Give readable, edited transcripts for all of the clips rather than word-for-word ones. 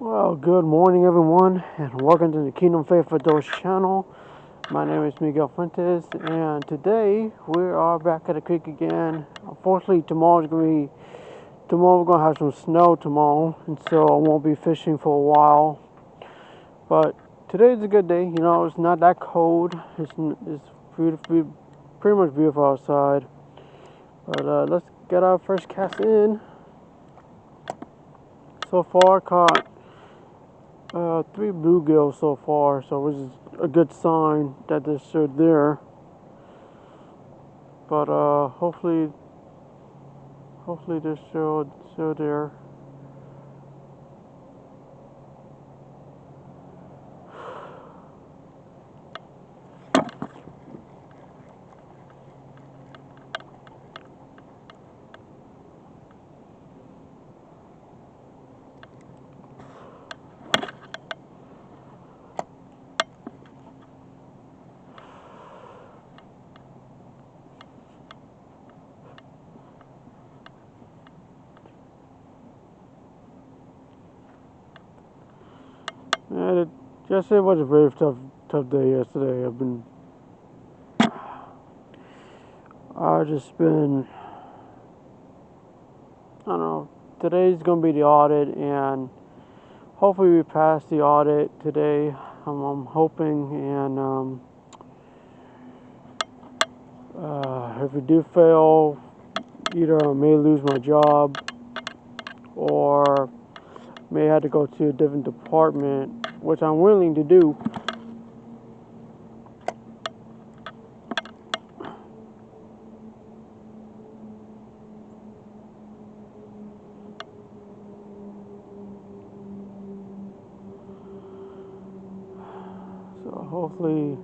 Well, good morning, everyone, and welcome to the Kingdom Faith for Those channel. My name is MichangeloFuentes, and today we are back at the creek again. Unfortunately, tomorrow we're gonna have some snow tomorrow, and so I won't be fishing for a while. But today's a good day. You know, it's not that cold. It's beautiful, pretty much beautiful outside. But let's get our first cast in. So far, caught three bluegills so far, so which is a good sign that they're still there. But hopefully they're still there. And yesterday was a very tough day. Yesterday, I've just been, I don't know. Today's gonna be the audit, and hopefully we pass the audit today. I'm hoping, and if we do fail, either I may lose my job or may have to go to a different department, which I'm willing to do. So hopefully,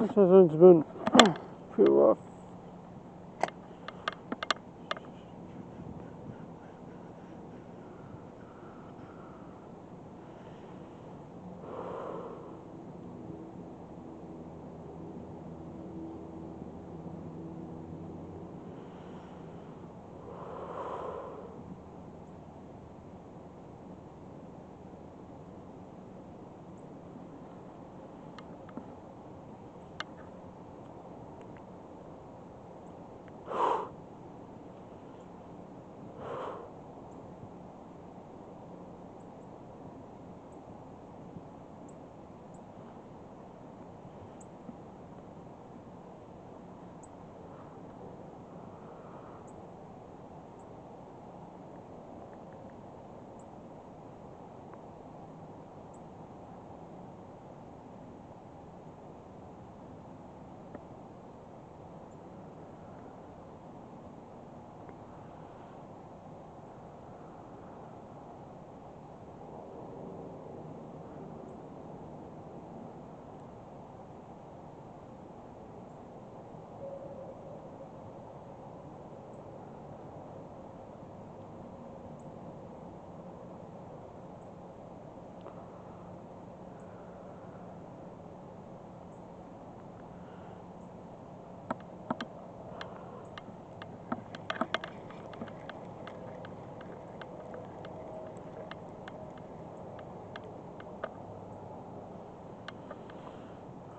It's been pretty rough.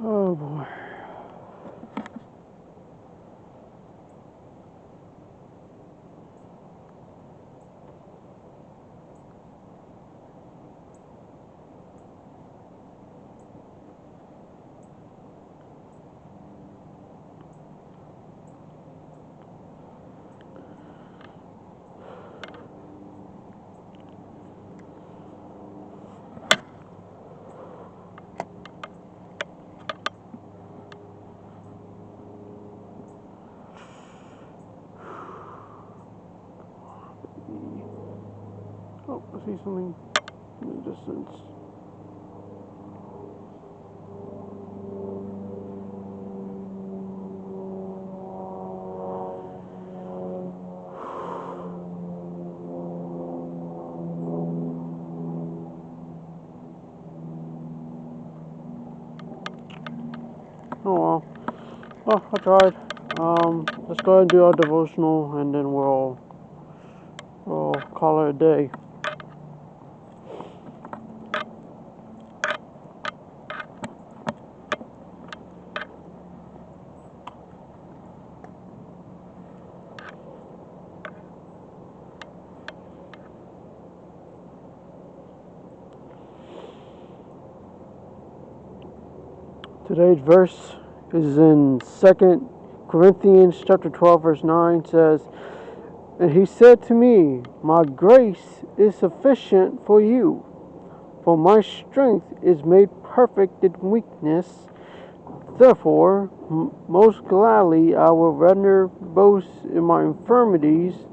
Oh boy. Oh, I see something in the distance. Oh well. Oh, I tried. Let's go ahead and do our devotional, and then we'll call it a day. Today's verse is in 2 Corinthians chapter 12, verse 9. Says, "And he said to me, My grace is sufficient for you, for my strength is made perfect in weakness. Therefore, most gladly I will rather boast in my infirmities,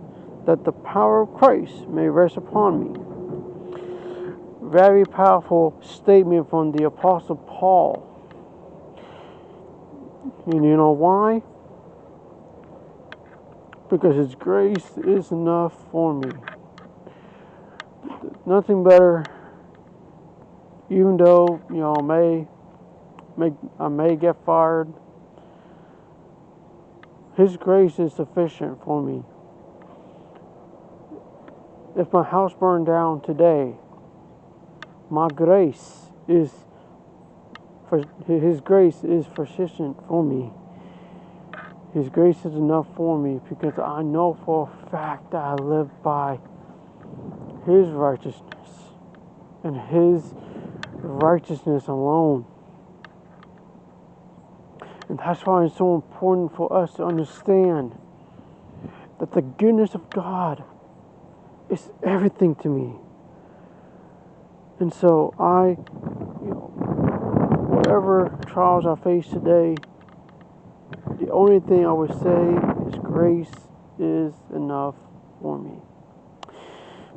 that the power of Christ may rest upon me." Very powerful statement from the Apostle Paul. And you know why? Because his grace is enough for me. Nothing better, even though, I may get fired. His grace is sufficient for me. If my house burned down today, my grace is His grace is sufficient for me. His grace is enough for me, because I know for a fact that I live by His righteousness and His righteousness alone. And that's why it's so important for us to understand that the goodness of God is everything to me. And so whatever trials I face today, the only thing I would say is grace is enough for me.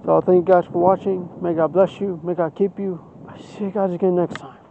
So I thank you guys for watching. May God bless you. May God keep you. I'll see you guys again next time.